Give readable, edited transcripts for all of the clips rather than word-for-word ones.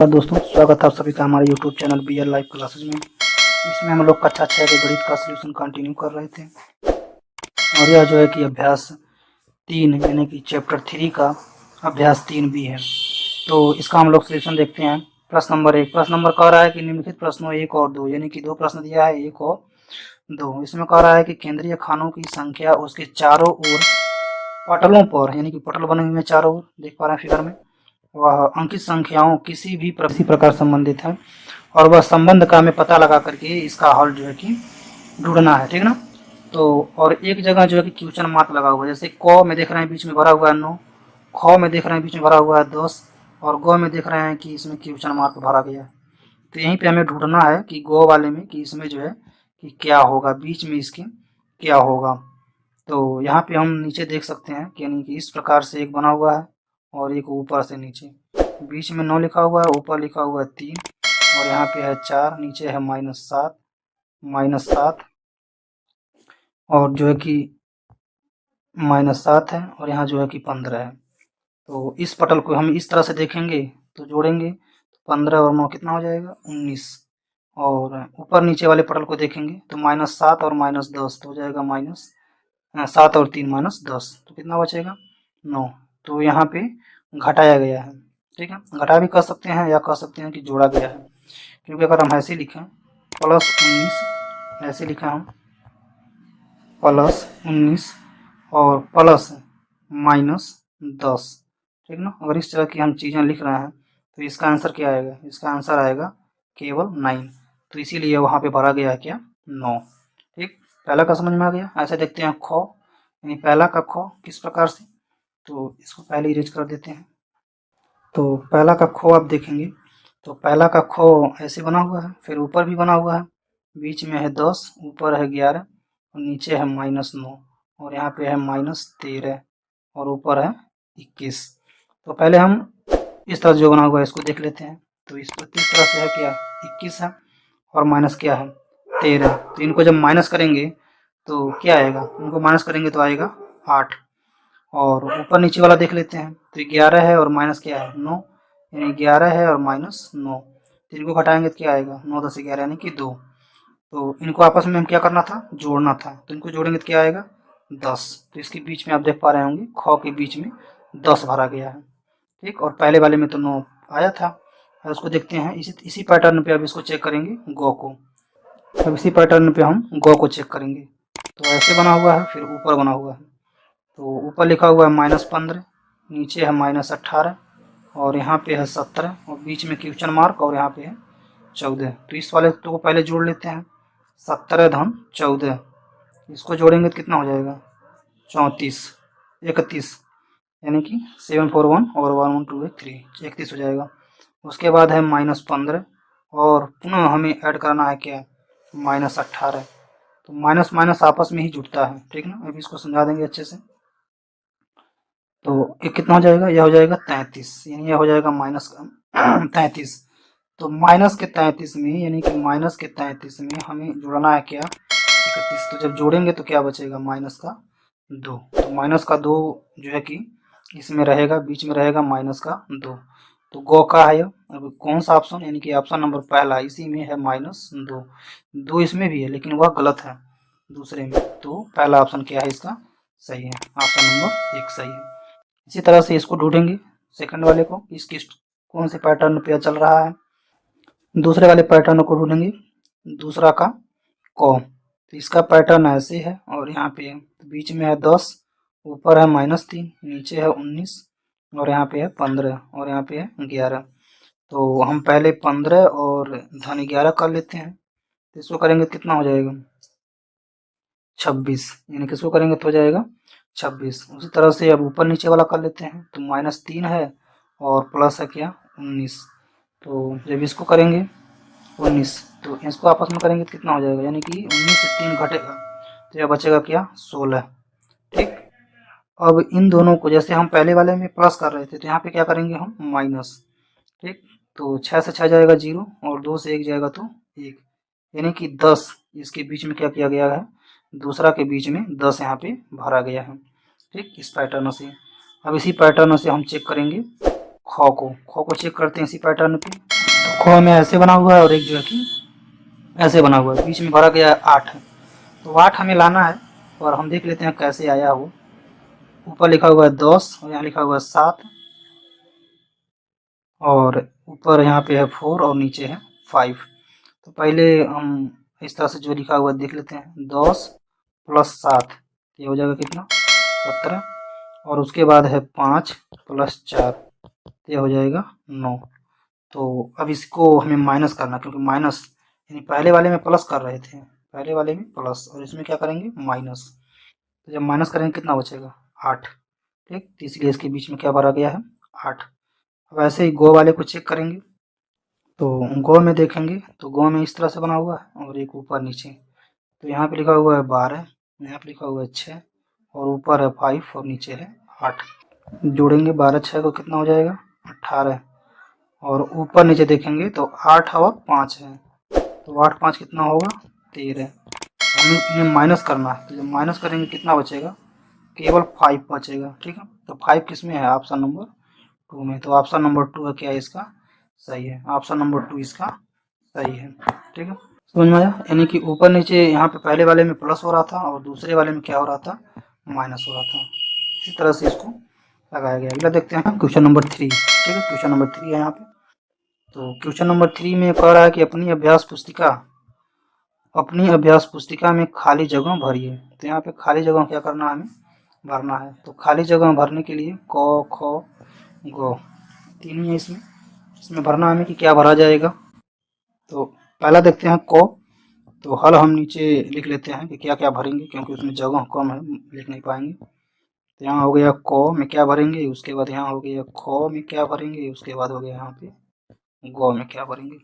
दोस्तों, स्वागत है आप सभी का हमारे YouTube channel BL live classes में। इसमें हम लोग कक्षा 6 के गणित का सॉल्यूशन कंटिन्यू कर रहे थे और यह जो है कि अभ्यास 3 यानी कि चैप्टर 3 का अभ्यास 3 भी है। तो इसका हम लोग सॉल्यूशन देखते हैं। प्रश्न नंबर 1 प्रश्न नंबर कह रहा है कि निम्नलिखित प्रश्नों 1 और 2 यानी कि 2 प्रश्न दिया है, 1 और 2। इसमें कह रहा है कि केंद्रीय खानों की संख्या उसके चारों ओर पटलों पर, यानी कि पटल बने हुए हैं चारों ओर, देख पा रहे हैं फिगर में, वह अंकित संख्याओं किसी भी प्रकार संबंधित है और वह संबंध का हमें पता लगा करके इसका हल जो है कि ढूंढना है, ठीक ना। तो और एक जगह जो है कि क्वेश्चन मार्क लगा हुआ है, जैसे क में देख रहे हैं बीच में भरा हुआ है 9, ख में देख रहे हैं बीच में भरा हुआ है 10 और ग में देख रहे हैं कि इसमें क्वेश्चन मार्क भरा गया है। तो यहीं पे हमें ढूंढना है कि ग वाले में कि इसमें जो है कि क्या होगा, बीच में इसके क्या होगा। तो यहाँ पे हम नीचे देख सकते हैं कि यानी कि इस प्रकार से एक बना हुआ है और एक ऊपर से नीचे, बीच में 9 लिखा हुआ है, ऊपर लिखा हुआ है 3 और यहाँ पे है 4, नीचे है -7 और जो है कि -7 है और यहाँ जो है कि 15 है। तो इस पटल को हम इस तरह से देखेंगे तो जोड़ेंगे 15 और 9 कितना हो जाएगा 19 और ऊपर नीचे वाले पटल को देखेंगे तो -7 और -10 तो हो जाएगा -7 और 3 -10 तो कितना बचेगा 9। तो यहाँ पे घटाया गया है, ठीक है, घटा भी कर सकते हैं या कह सकते हैं कि जोड़ा गया है, क्योंकि अगर हम ऐसे लिखें +19, ऐसे लिखें हम +19 और +10, ठीक ना। अगर इस तरह की हम चीज़ें लिख रहे हैं तो इसका आंसर क्या आएगा, इसका आंसर आएगा केवल 9। तो इसीलिए वहाँ पे भरा गया है क्या 9, ठीक। पहला का समझ में आ गया। ऐसे देखते हैं ख, यानी पहला का ख किस प्रकार से, तो इसको पहले इरेज कर देते हैं। तो पहला का ख आप देखेंगे तो पहला का ख ऐसे बना हुआ है, फिर ऊपर भी बना हुआ है, बीच में है 10, ऊपर है 11 और नीचे है -9 और यहाँ पे है -13 और ऊपर है 21। तो पहले हम इस तरह जो बना हुआ है इसको देख लेते हैं। तो इसको किस तरह से है, क्या 21 है और माइनस क्या है 13। तो इनको जब माइनस करेंगे तो क्या आएगा, इनको माइनस करेंगे तो आएगा 8 और ऊपर नीचे वाला देख लेते हैं तो 11 है और माइनस क्या है 9, यानी 11 है और -9। तो इनको घटाएंगे तो क्या आएगा 9 10 11 यानी कि 2। तो इनको आपस में हम क्या करना था, जोड़ना था। तो इनको जोड़ेंगे तो क्या आएगा 10। तो इसके बीच में आप देख पा रहे होंगे ख के बीच में 10 भरा गया है, ठीक। और पहले वाले में तो 9 आया था। अब उसको देखते हैं इसी पैटर्न पे अब इसको चेक करेंगे ग को। अब इसी पैटर्न पे हम ग को चेक करेंगे। तो ऐसे बना हुआ है, फिर ऊपर बना हुआ है। तो ऊपर लिखा हुआ है -15, नीचे है -18 और यहाँ पे है 17 और बीच में क्वेश्चन मार्क और यहाँ पे है 14। तो इस वाले तो को पहले जोड़ लेते हैं, 17 धन 14, इसको जोड़ेंगे तो कितना हो जाएगा 34 31, यानी कि 741 और 1123 31 हो जाएगा। उसके बाद है -15 और पुनः हमें ऐड करना है क्या -18। तो माइनस माइनस आपस में ही जुड़ता है, ठीक ना। अभी इसको समझा देंगे अच्छे से। तो ये कितना हो जाएगा, यह हो जाएगा 33, यानी यह हो जाएगा -33। तो माइनस के 33 में, यानी कि माइनस के 33 में हमें जोड़ना है क्या 31। तो जब जोड़ेंगे तो क्या बचेगा -2। तो -2 जो है कि इसमें रहेगा, बीच में रहेगा -2। तो गो का है अब कौन सा ऑप्शन, यानी कि ऑप्शन नंबर पहला, इसी में है -2। 2 इसमें भी है लेकिन वह गलत है दूसरे में। तो पहला ऑप्शन क्या है इसका सही है, ऑप्शन नंबर 1 सही है। इसी तरह से इसको ढूंढेंगे सेकंड वाले को, किस कौन से पैटर्न पे चल रहा है। दूसरे वाले पैटर्न को ढूंढेंगे, दूसरा का को। तो इसका पैटर्न ऐसे है और यहाँ पे बीच में है 10, ऊपर है -3, नीचे है 19 और यहाँ पे है 15 और यहाँ पे है 11। तो हम पहले 15 और धन 11 कर लेते हैं। तो इसको करेंगे तो कितना हो जाएगा 26, यानी किसको करेंगे तो हो जाएगा 26। उसी तरह से अब ऊपर नीचे वाला कर लेते हैं। तो -3 है और प्लस है क्या 19। तो जब इसको करेंगे 19, तो इसको आपस में करेंगे तो कितना हो जाएगा, यानी कि 19 से 3 घटेगा तो यह बचेगा क्या 16, ठीक। अब इन दोनों को जैसे हम पहले वाले में प्लस कर रहे थे तो यहाँ पे क्या करेंगे हम माइनस, ठीक। तो 6 से 6 जाएगा 0 और 2 से 1 जाएगा तो 1, यानी कि 10 इसके बीच में क्या किया गया है, दूसरा के बीच में 10 यहाँ पे भरा गया है, ठीक, इस पैटर्न से। अब इसी पैटर्न से हम चेक करेंगे ख को चेक करते हैं इसी पैटर्न पे। खो में ऐसे बना हुआ है और एक जो है कि ऐसे बना हुआ है, बीच में भरा गया 8 है। तो 8 हमें लाना है और हम देख लेते हैं कैसे आया वो। ऊपर लिखा हुआ है 10 और यहाँ लिखा हुआ है 7 और ऊपर यहाँ पे है 4 और नीचे है 5। तो पहले हम इस तरह से जो लिखा हुआ है देख लेते हैं। 10 प्लस 7 ये हो जाएगा कितना 17 और उसके बाद है 5 प्लस 4 ये हो जाएगा 9। तो अब इसको हमें माइनस करना, क्योंकि माइनस यानी पहले वाले में प्लस कर रहे थे, पहले वाले में प्लस और इसमें क्या करेंगे माइनस। तो जब माइनस करेंगे कितना बचेगा 8। ठीक, तो इसलिए इसके बीच में क्या भरा गया है 8। अब ऐसे ही गो वाले को चेक करेंगे। तो गो में देखेंगे तो गो में इस तरह से बना हुआ है और एक ऊपर नीचे। तो यहाँ पे लिखा हुआ है 12, यहाँ पे लिखा हुआ है 6 और ऊपर है 5 और नीचे है 8। जोड़ेंगे 12 6 को कितना हो जाएगा 18 और ऊपर नीचे देखेंगे तो 8 और 5 है। तो 8 5 कितना होगा 13। हमें इन्हें माइनस करना है, तो जब माइनस करेंगे कितना बचेगा केवल 5 बचेगा। ठीक है, तो 5 किस में है ऑप्शन नंबर 2 में। तो ऑप्शन नंबर 2 है क्या इसका सही है, ऑप्शन नंबर 2 इसका सही है। ठीक है, समझ में आया। यानी कि ऊपर नीचे यहाँ पे पहले वाले में प्लस हो रहा था और दूसरे वाले में क्या हो रहा था माइनस हो रहा था। इसी तरह से इसको लगाया गया। अगला देखते हैं क्वेश्चन नंबर 3। ठीक है, क्वेश्चन नंबर 3 है यहाँ पे। तो क्वेश्चन नंबर 3 में कह रहा है कि अपनी अभ्यास पुस्तिका में खाली जगह भरिए। तो यहाँ पे खाली जगह क्या करना है हमें भरना है। तो खाली जगह भरने के लिए क ख ग तीन ही है इसमें भरना है हमें कि क्या भरा जाएगा। तो पहला देखते हैं क। तो हल हम नीचे लिख लेते हैं कि क्या क्या भरेंगे, क्योंकि उसमें जगह कम है लिख नहीं पाएंगे। तो यहाँ हो गया क में क्या भरेंगे, उसके बाद यहाँ हो गया ख में क्या भरेंगे, उसके बाद हो गया यहाँ पे ग में क्या भरेंगे।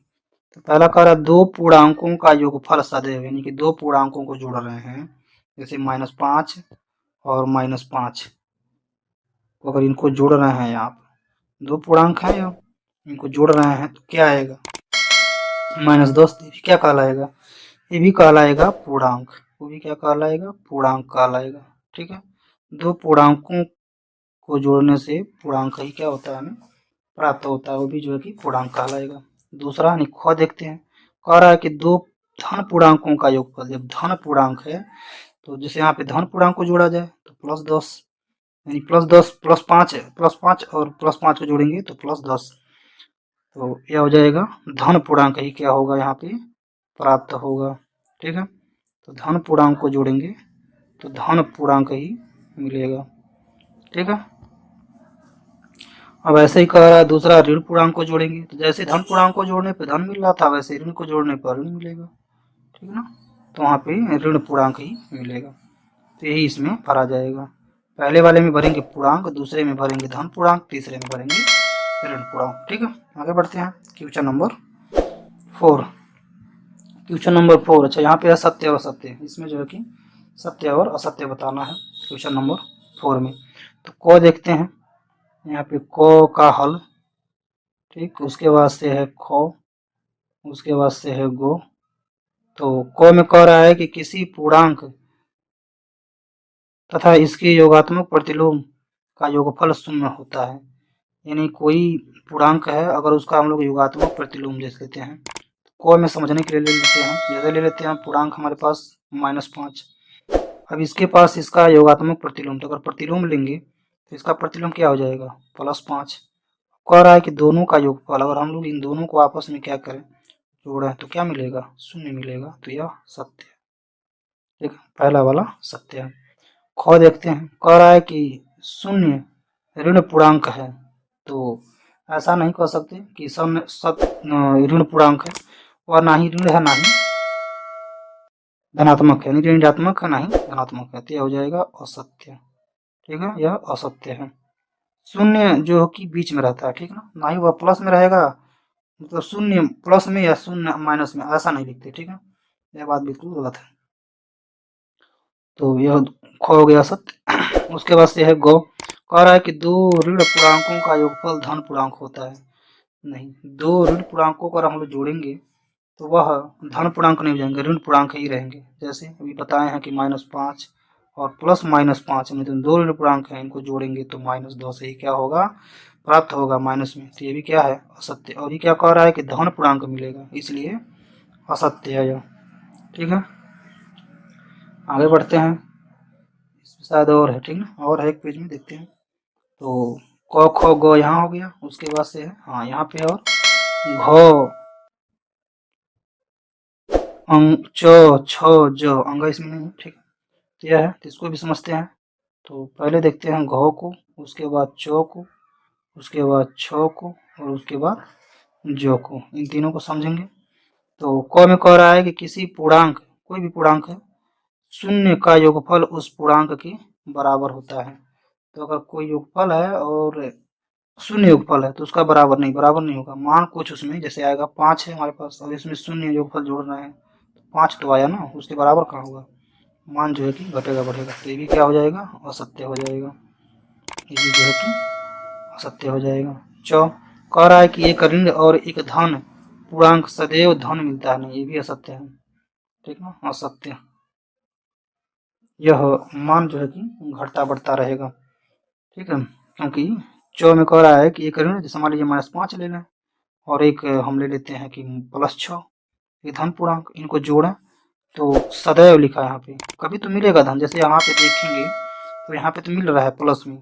तो पहला कह रहा है दो पूर्णांकों का योगफल सदैव, यानी कि दो पूर्णांकों को जोड़ रहे हैं, जैसे -5 और -5। अगर इनको जोड़ रहे हैं आप, दो पूर्णांक हैं इनको जोड़ रहे हैं तो क्या आएगा -10। ये भी क्या कहलाएगा, ये भी कहलाएगा पूर्णांक, वो भी क्या कहलाएगा पूर्णांक कहलाएगा। ठीक है, दो पूर्णांकों को जोड़ने से पूर्णांक ही क्या होता है हमें प्राप्त होता है, वो भी जो है कि पूर्णांक कहलाएगा। दूसरा ख देखते हैं, कह रहा है कि दो धन पूर्णांकों का योगफल। जब धन पूर्णांक है तो जैसे यहाँ पे धन पूर्णांक को जोड़ा जाए तो +10, यानी +10 +5 है, +5 और +5 को जोड़ेंगे तो +10। तो यह हो जाएगा धन पूर्णांक ही क्या होगा यहाँ पे प्राप्त होगा। ठीक है, तो धन पूर्णांक को जोड़ेंगे तो धन पूर्णांक ही मिलेगा। ठीक है, अब ऐसे ही कह रहा है दूसरा ऋण पूर्णांक को जोड़ेंगे। तो जैसे धन पूर्णांक को जोड़ने पर धन मिल रहा था, वैसे ऋण को जोड़ने पर ऋण मिलेगा। ठीक है ना, तो वहाँ पे ऋण पूर्णांक ही मिलेगा। तो यही इसमें भरा जाएगा। पहले वाले में भरेंगे पूर्णांक, दूसरे में भरेंगे धन पूर्णांक, तीसरे में भरेंगे ऋण पूर्णांक। ठीक है, आगे बढ़ते हैं क्वेश्चन नंबर 4। क्वेश्चन नंबर 4, अच्छा यहाँ पे है सत्य और असत्य। इसमें जो है कि सत्य और असत्य बताना है क्वेश्चन नंबर 4 में। तो क देखते हैं, यहाँ पे क का हल। ठीक, उसके बाद से है ख, उसके बाद से है गो। तो क में कह रहा है कि किसी पूर्णांक तथा इसके योगात्मक प्रतिलोम का योगफल 0 होता है। यानी कोई पूर्णांक है, अगर उसका हम लोग योगात्मक प्रतिलोम जैसे लेते हैं, क में समझने के लिए ले लेते हैं। जैसे ले लेते हैं पूर्णांक हमारे पास -5। अब इसके पास इसका योगात्मक प्रतिलोम, तो अगर प्रतिलोम लेंगे तो इसका प्रतिलोम क्या हो जाएगा +5। कह रहा है कि दोनों का योगफल, अगर हम लोग इन दोनों को आपस में क्या करें जोड़ें तो क्या मिलेगा 0 मिलेगा। तो यह सत्य है। ठीक है, पहला वाला सत्य है। ख देखते हैं, कह रहा है कि 0 ऋण पूर्णांक है। तो ऐसा नहीं कह सकते कि सब ऋण पूर्णांक है, और ना ही ऋण है ना ही धनात्मक है, नहीं ऋणात्मक है ना ही धनात्मक है। तो यह हो जाएगा असत्य। ठीक है, यह असत्य है। 0 जो कि बीच में रहता है, ठीक है ना ही वह प्लस में रहेगा, मतलब 0 प्लस में या 0 माइनस में ऐसा नहीं लिखते। ठीक है, यह बात बिल्कुल गलत है। तो यह ख हो गया सत्य। उसके बाद से है गौ। कह रहा है कि दो ऋण पूर्णांकों का योगफल धन पूर्णांक होता है। नहीं, दो ऋण पूर्णांकों को अगर हम लोग जोड़ेंगे तो वह धन पूर्णांक नहीं हो जाएंगे, ऋण पूर्णांक ही रहेंगे। जैसे अभी बताए हैं कि -5 और +-5 में तो दो ऋण पूर्णांक हैं, इनको जोड़ेंगे तो -2 से ही क्या होगा प्राप्त होगा माइनस में, तो ये भी क्या है, असत्य। और ये क्या कह रहा है कि धन पूर्णांक मिलेगा, इसलिए असत्य है यह। ठीक है, आगे बढ़ते हैं। इसमें शायद और है, ठीक ना, और है एक पेज में, देखते हैं। तो क ख ग यहाँ हो गया, उसके बाद से है, हाँ यहाँ पे, और घ च छ ज अंग इसमें नहीं है, ठीक। तो यह है, तो इसको भी समझते हैं। तो पहले देखते हैं घ को, उसके बाद च को, उसके बाद छ को, और उसके बाद ज को, इन तीनों को समझेंगे। तो क में कह रहा है कि किसी पूर्णांक, कोई भी पूर्णांक है, शून्य का योगफल उस पूर्णांक के बराबर होता है। तो अगर कोई योगफल है और शून्य योगफल है तो उसका बराबर नहीं होगा। मान कुछ उसमें जैसे आएगा 5 है हमारे पास, और इसमें शून्य योगफल जोड़ना है, 5 तो आया ना, उसके बराबर कहाँ होगा, मान जो है कि घटेगा बढ़ेगा। तो ये भी क्या हो जाएगा, असत्य हो जाएगा, ये भी जो है कि असत्य हो जाएगा। च कह रहा है कि एक ऋण और एक धन पूर्णांक सदैव धन मिलता है, नहीं, ये भी असत्य है, ठीक ना, असत्य। यह मान जो है कि घटता बढ़ता रहेगा, ठीक है, क्योंकि च में कह रहा है कि एक ऋण, जैसे मान लीजिए -5 ले लें, और एक हम ले लेते हैं कि +6, ये धन पूर्णांक, इनको जोड़ें तो सदैव लिखा है यहाँ पे, कभी तो मिलेगा धन। जैसे यहाँ पे देखेंगे तो यहाँ पे तो मिल रहा है प्लस में,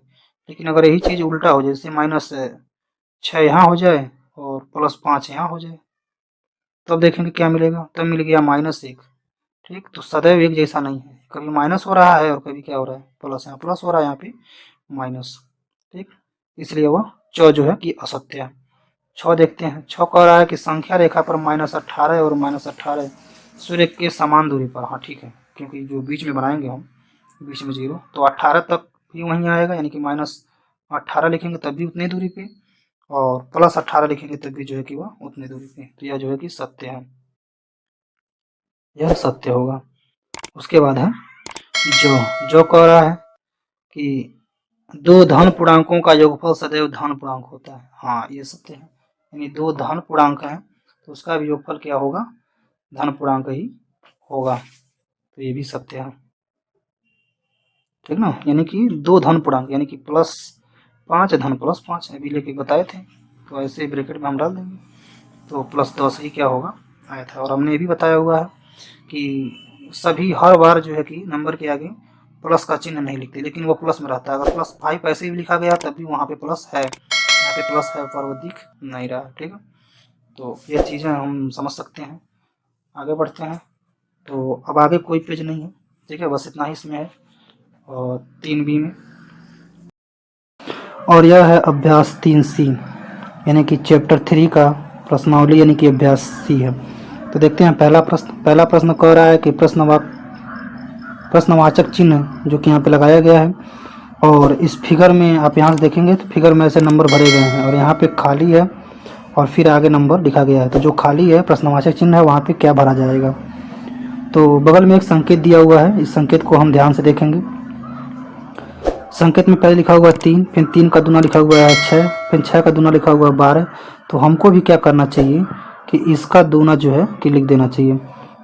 लेकिन अगर यही चीज़ उल्टा हो जाए, जैसे -6 यहाँ हो जाए और +5 यहाँ हो जाए, तब देखेंगे क्या मिलेगा, तब मिल गया -1, ठीक। तो सदैव एक जैसा नहीं है, कभी माइनस हो रहा है और कभी क्या हो रहा है, प्लस, यहाँ प्लस हो रहा है, यहाँ पे माइनस, ठीक। इसलिए वह च जो है कि असत्य है। छ देखते हैं, छ कह रहा है कि संख्या रेखा पर -18 और -18 सूर्य के समान दूरी पर, हाँ ठीक है, क्योंकि जो बीच में बनाएंगे हम, बीच में 0, तो 18 तक भी वहीं आएगा, यानी कि -18 लिखेंगे तब भी उतनी दूरी पे, और +18 लिखेंगे तब भी जो है कि वह उतनी दूरी पे। तो यह जो है कि सत्य है, यह सत्य होगा। उसके बाद है जो कह रहा है कि दो धन पूर्णांकों का योगफल सदैव धन पूर्णांक होता है, हाँ ये सत्य है, यानी दो धन पूर्णांक है तो उसका भी योगफल क्या होगा, धन पूर्णांक ही होगा, तो ये भी सत्य है, ठीक ना। यानी कि दो धन पूर्णांक, यानी कि +5 धन +5 अभी लेके बताए थे, तो ऐसे ब्रैकेट में हम डाल देंगे, तो +10 ही क्या होगा आया था। और हमने ये भी बताया हुआ है कि सभी हर बार जो है कि नंबर के आगे प्लस का चिन्ह नहीं लिखते, लेकिन वो प्लस में रहता है। अगर +5 ऐसे भी लिखा गया तब भी वहाँ पे प्लस है, यहाँ पे प्लस है पर वो दिख नहीं रहा, ठीक है। तो ये चीज़ें हम समझ सकते हैं। आगे बढ़ते हैं, तो अब आगे कोई पेज नहीं है, ठीक है, बस इतना ही इसमें है, और 3B में, और यह है अभ्यास 3C, यानी कि चैप्टर 3 का प्रश्नावली, यानी कि अभ्यास C है। तो देखते हैं पहला प्रश्न कह रहा है कि प्रश्नवाचक चिन्ह जो कि यहाँ पे लगाया गया है, और इस फिगर में आप यहाँ से देखेंगे तो फिगर में ऐसे नंबर भरे गए हैं, और यहाँ पे खाली है और फिर आगे नंबर लिखा गया है। तो जो खाली है प्रश्नवाचक चिन्ह है वहाँ पे क्या भरा जाएगा। तो बगल में एक संकेत दिया हुआ है, इस संकेत को हम ध्यान से देखेंगे। संकेत में पहले लिखा हुआ है 3, फिर 3 का दूना लिखा हुआ है 6, फिर 6 का दूना लिखा हुआ है 12। तो हमको भी क्या करना चाहिए कि इसका दूना जो है कि लिख देना चाहिए।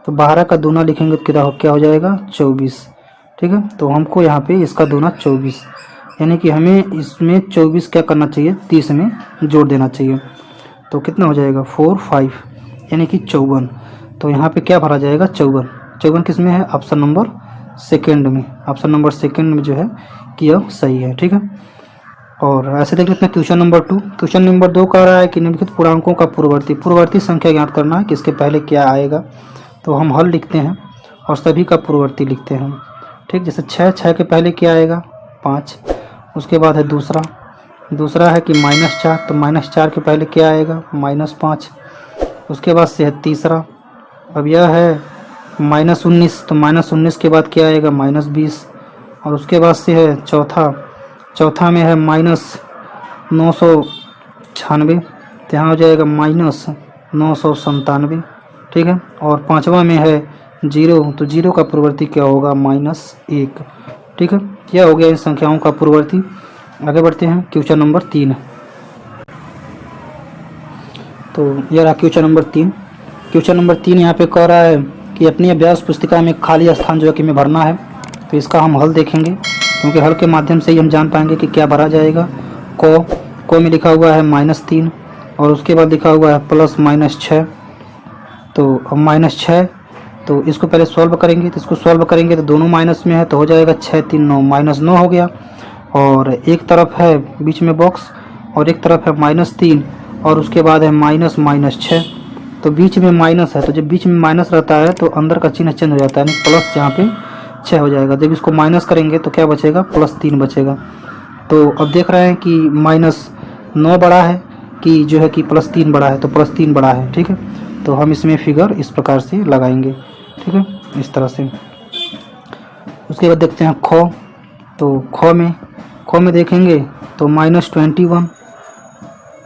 तो 12 का दूना लिखेंगे तो क्या हो जाएगा 24, ठीक है। तो हमको यहाँ पे इसका दूना 24, यानी कि हमें इसमें 24 क्या करना चाहिए, 30 में जोड़ देना चाहिए। तो कितना हो जाएगा 4 5, यानी कि 54। तो यहाँ पे क्या भरा जाएगा 54 किस में है, ऑप्शन नंबर सेकेंड में, ऑप्शन नंबर सेकेंड में जो है कि यह सही है, ठीक है। और ऐसे देख लेते हैं क्वेश्चन नंबर 2। क्वेश्चन नंबर 2 कह रहा है कि निम्नलिखित पूर्णांकों का पूर्ववर्ती संख्या ज्ञात करना है कि इसके पहले क्या आएगा। तो हम हल लिखते हैं और सभी का पूर्ववर्ती लिखते हैं, ठीक। जैसे 6 के पहले क्या आएगा 5, उसके बाद है दूसरा है कि -4, तो -4 के पहले क्या आएगा -5, उसके बाद से है तीसरा। अब यह है -19, तो -19 के बाद क्या आएगा -20, और उसके बाद से है चौथा में है -996, तो यहाँ हो जाएगा -997, ठीक है। और पांचवा में है 0, तो 0 का पूर्ववर्ती क्या होगा -1, ठीक है। यह हो गया इन संख्याओं का पूर्ववर्ती। आगे बढ़ते हैं क्वेश्चन नंबर 3। तो यह रहा क्वेश्चन नंबर 3। क्वेश्चन नंबर 3 यहाँ पे कह रहा है कि अपनी अभ्यास पुस्तिका में खाली स्थान जो है कि में भरना है। तो इसका हम हल देखेंगे, क्योंकि हल के माध्यम से ही हम जान पाएंगे कि क्या भरा जाएगा। क को में लिखा हुआ है -3 और उसके बाद लिखा हुआ है प्लस -6। तो अब -6, तो इसको पहले सॉल्व करेंगे, तो इसको सॉल्व करेंगे तो दोनों माइनस में है, तो हो जाएगा 6 3 9, -9 हो गया। और एक तरफ है बीच में बॉक्स और एक तरफ है -3 और उसके बाद है -6। तो बीच में माइनस है, तो जब बीच में माइनस रहता है तो अंदर का चिन्ह चेंज हो जाता है, यानी प्लस यहाँ पे 6 हो जाएगा। जब इसको माइनस करेंगे तो क्या बचेगा, +3 बचेगा। तो अब देख रहे हैं कि -9 बड़ा है कि जो है कि +3 बड़ा है, तो +3 बड़ा है। ठीक है, तो हम इसमें फिगर इस प्रकार से लगाएंगे। ठीक है, इस तरह से। उसके बाद देखते हैं खो। तो खो में देखेंगे तो -21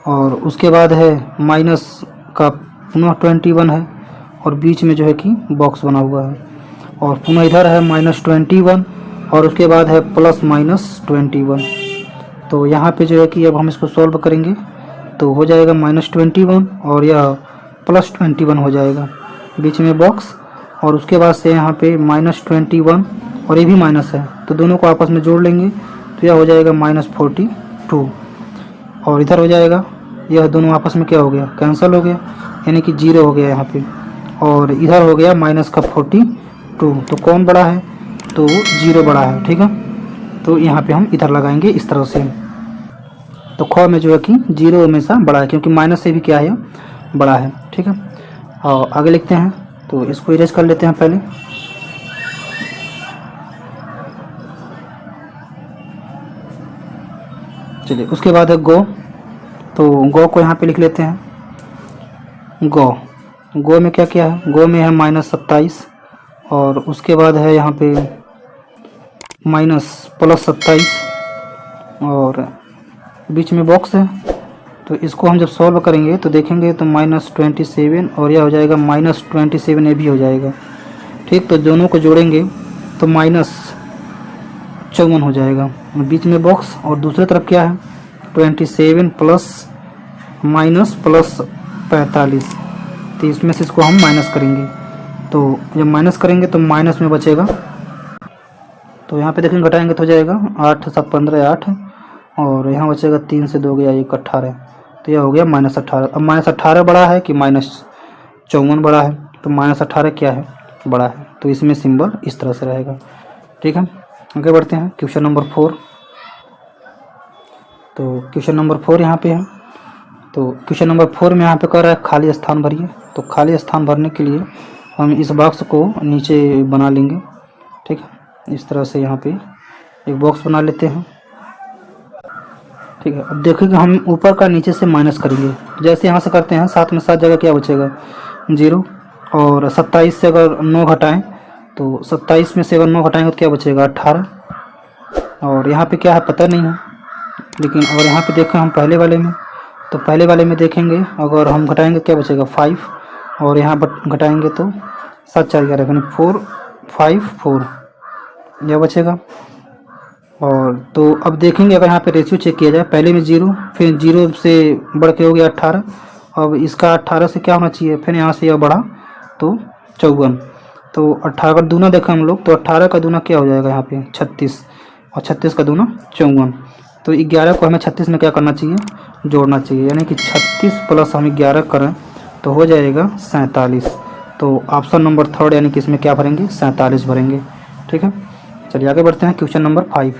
और उसके बाद है माइनस का पुनः 21 है और बीच में जो है कि बॉक्स बना हुआ है और पुनः इधर है -21 और उसके बाद है +-21। तो यहाँ पे जो है कि अब हम इसको सॉल्व करेंगे तो हो जाएगा -21 और यह +21 हो जाएगा, बीच में बॉक्स और उसके बाद से यहाँ पे -21 और ये भी माइनस है, तो दोनों को आपस में जोड़ लेंगे तो यह हो जाएगा -42 और इधर हो जाएगा, यह दोनों आपस में क्या हो गया, कैंसिल हो गया, यानी कि 0 हो गया यहाँ पे। और इधर हो गया -42। तो कौन बड़ा है, तो 0 बड़ा है। ठीक है, तो यहाँ पे हम इधर लगाएंगे इस तरह से। तो ख में जो है कि 0 हमेशा बड़ा है क्योंकि माइनस से भी क्या है, बड़ा है। ठीक है, और आगे लिखते हैं, तो इसको इरेज कर लेते हैं पहले। चलिए, उसके बाद है गो। तो गो को यहाँ पे लिख लेते हैं। गो में क्या क्या है, गो में है -27 और उसके बाद है यहाँ पे +27 और बीच में बॉक्स है। तो इसको हम जब सॉल्व करेंगे तो देखेंगे तो -27 और यह हो जाएगा -27 ये भी हो जाएगा। ठीक, तो दोनों को जोड़ेंगे तो -54 हो जाएगा, बीच में बॉक्स और दूसरी तरफ क्या है 27 प्लस -45। तो इसमें से इसको हम माइनस करेंगे, तो जब माइनस करेंगे तो माइनस में बचेगा। तो यहाँ पे देखेंगे घटाएंगे तो हो जाएगा 8 7 15 8 और यहाँ बचेगा 3 से 2 गया 1 18, तो यह हो गया -18। अब -18 बड़ा है कि -54 बड़ा है, तो -18 क्या है, बड़ा है। तो इसमें सिंबल इस तरह से रहेगा। ठीक है, आगे बढ़ते हैं क्वेश्चन नंबर 4। तो क्वेश्चन नंबर 4 यहाँ पे है। तो क्वेश्चन नंबर 4 में यहाँ पे कह रहा है खाली स्थान भरिए। तो खाली स्थान भरने के लिए हम इस बॉक्स को नीचे बना लेंगे। ठीक है, इस तरह से यहाँ पे एक बॉक्स बना लेते हैं। ठीक है, अब देखेंगे हम ऊपर का नीचे से माइनस करेंगे, जैसे यहाँ से करते हैं 7 में 7 जगह क्या बचेगा 0 और 27 से अगर 9 घटाएं तो 27 में से अगर 9 घटाएंगे तो क्या बचेगा 18 और यहाँ पे क्या है पता नहीं है। लेकिन अगर यहाँ पे देखें हम पहले वाले में, तो पहले वाले में देखेंगे अगर हम घटाएंगे क्या बचेगा 5 और यहाँ घटाएंगे तो 7 4 11 4 5 4 यह बचेगा। और तो अब देखेंगे अगर यहाँ पे रेशियो चेक किया जाए, पहले में 0 फिर 0 से बढ़ के हो गया 18, अब इसका 18 से क्या होना चाहिए, फिर यहाँ से यह बढ़ा तो 54। तो 18 का दूना देखें हम लोग तो 18 का दूना क्या हो जाएगा यहाँ पे 36 और 36 का दूना 54। तो 11 को हमें 36 में क्या करना चाहिए, जोड़ना चाहिए, यानी कि 36 प्लस हम 11 करें तो हो जाएगा 47। तो ऑप्शन नंबर 3 यानी कि इसमें क्या भरेंगे 47 भरेंगे। ठीक है, चलिए आगे बढ़ते हैं क्वेश्चन नंबर 5।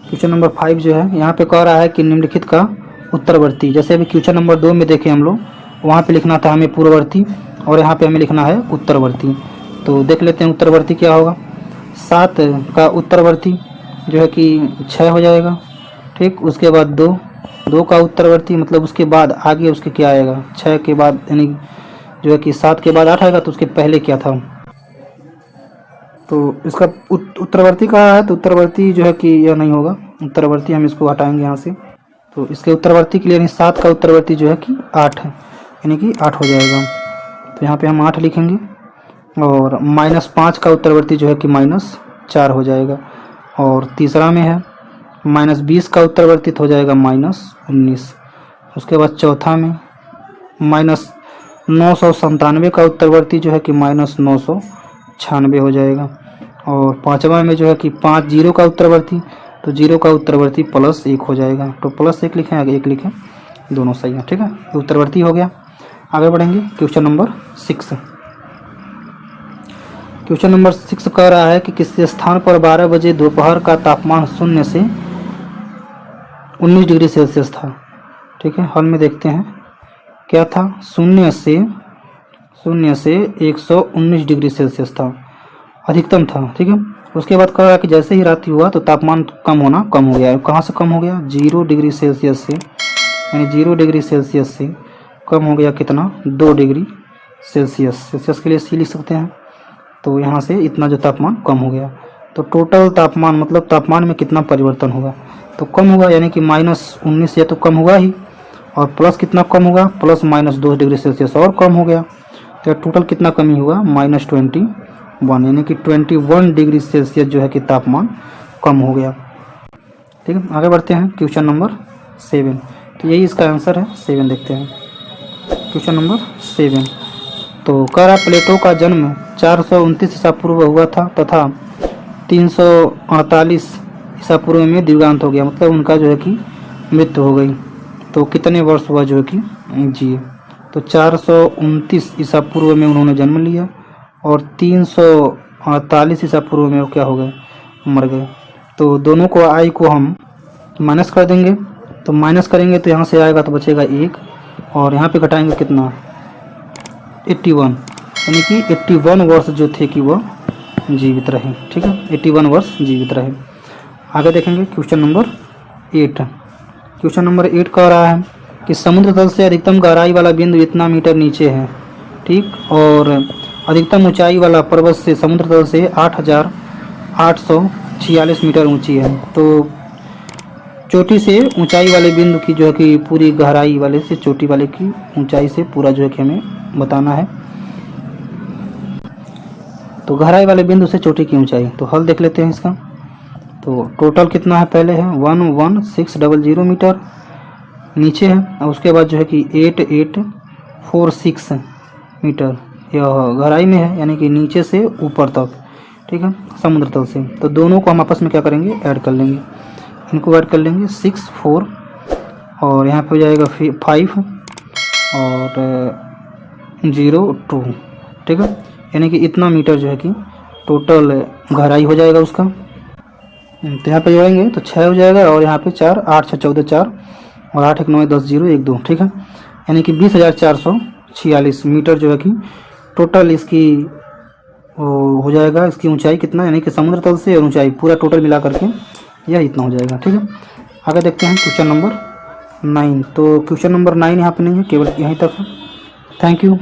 क्वेश्चन नंबर 5 जो है यहाँ पे कह रहा है कि निम्नलिखित का उत्तरवर्ती, जैसे अभी क्वेश्चन नंबर 2 में देखें हम लोग, वहाँ पे लिखना था हमें पूर्ववर्ती और यहाँ पे हमें लिखना है उत्तरवर्ती। तो देख लेते हैं उत्तरवर्ती क्या होगा। 7 का उत्तरवर्ती जो है कि 6 हो जाएगा। ठीक, उसके बाद 2 का उत्तरवर्ती मतलब उसके बाद आगे उसके क्या आएगा 6 के बाद, यानी जो है कि 7 के बाद 8 आएगा तो उसके पहले क्या था। तो इसका उत्तरवर्ती कहा है तो उत्तरवर्ती जो है कि यह नहीं होगा, उत्तरवर्ती हम इसको हटाएंगे यहाँ से। तो इसके उत्तरवर्ती के लिए यानी 7 का उत्तरवर्ती जो है कि 8 है, यानी कि 8 हो जाएगा। तो यहाँ पे हम 8 लिखेंगे और -5 का उत्तरवर्ती जो है कि -4 हो जाएगा। और तीसरा में है -20 का उत्तरवर्ती हो जाएगा -19। उसके बाद चौथा में -997 का उत्तरवर्ती जो है कि -996 हो जाएगा। और पांचवा में जो है कि 5 0 का उत्तरवर्ती तो 0 का उत्तरवर्ती +1 हो जाएगा। तो +1 लिखें, आगे 1 लिखें, दोनों सही है। ठीक है, ये उत्तरवर्ती हो गया। आगे बढ़ेंगे क्वेश्चन नंबर 6। क्वेश्चन नंबर 6 कह रहा है कि किसी स्थान पर 12 बजे दोपहर का तापमान 0 से 19 डिग्री सेल्सियस था। ठीक है, हल में देखते हैं क्या था। 0 से 119 डिग्री सेल्सियस था, अधिकतम था। ठीक है, उसके बाद कह रहा है कि जैसे ही रात्रि हुआ तो तापमान कम हो गया। कहाँ से कम हो गया? 0 डिग्री सेल्सियस से, यानी 0 डिग्री सेल्सियस से कम हो गया कितना? 2 डिग्री सेल्सियस। सेल्सियस के लिए सी लिख सकते हैं। तो यहाँ से इतना जो तापमान कम हो गया, तो टोटल तापमान मतलब तापमान में कितना परिवर्तन होगा? तो कम होगा, यानी कि -19 या तो कम हुआ ही, और प्लस कितना कम होगा? +-2 डिग्री सेल्सियस और कम हो गया। तो टोटल कितना कमी हुआ? -21, यानी कि 21 डिग्री सेल्सियस जो है कि तापमान कम हो गया। ठीक है, आगे बढ़ते हैं क्वेश्चन नंबर 7। तो यही इसका आंसर है, 7 देखते हैं। क्वेश्चन नंबर 7, तो कह रहा प्लेटो का जन्म 429 ईसा पूर्व हुआ था तथा 348 ईसा पूर्व में दिव्यांत हो गया, मतलब उनका जो है कि मृत्यु हो गई। तो कितने वर्ष हुआ जो है कि जिए? तो 429 ईसा पूर्व में उन्होंने जन्म लिया और 348 ईसा पूर्व में वो क्या हो गए? मर गए। तो दोनों को आई को हम माइनस कर देंगे। तो माइनस करेंगे तो यहाँ से आएगा तो बचेगा 1, और यहाँ पे घटाएंगे कितना? 81, यानी कि 81 वर्ष जो थे कि वह जीवित रहे। ठीक है, 81 वर्ष जीवित रहे। आगे देखेंगे क्वेश्चन नंबर 8। क्वेश्चन नंबर 8 कह रहा है कि समुद्र तल से अधिकतम गहराई वाला बिंदु इतना मीटर नीचे है। ठीक, और अधिकतम ऊंचाई वाला पर्वत से समुद्र तल से 8846 मीटर ऊंची है। तो चोटी से ऊंचाई वाले बिंदु की जो है कि पूरी गहराई वाले से चोटी वाले की ऊंचाई से पूरा जो है कि हमें बताना है। तो गहराई वाले बिंदु से चोटी की ऊंचाई, तो हल देख लेते हैं इसका। तो टोटल कितना है? पहले है 11600 मीटर नीचे है, और उसके बाद जो है कि 8846 मीटर यह गहराई में है, यानी कि नीचे से ऊपर तक। ठीक है, समुद्र तल से। तो दोनों को हम आपस में क्या करेंगे? ऐड कर लेंगे। इनको ऐड कर लेंगे 6 4, और यहाँ पे हो जाएगा 5 और 0 2। ठीक है, यानी कि इतना मीटर जो है कि टोटल गहराई हो जाएगा उसका। तो यहाँ पे जोड़ेंगे तो 6 हो जाएगा, और यहाँ पे 4, 8 6 14 4, और 8 1 9 10 0 1 2। ठीक है, यानी कि 20,446 मीटर जो है कि टोटल इसकी हो जाएगा। इसकी ऊंचाई कितना, यानी कि समुद्र तल से और ऊंचाई पूरा टोटल मिला करके यह इतना हो जाएगा। ठीक है, आगे देखते हैं क्वेश्चन नंबर 9। तो क्वेश्चन नंबर 9 यहाँ पे नहीं है, केवल यहीं तक है। Thank you.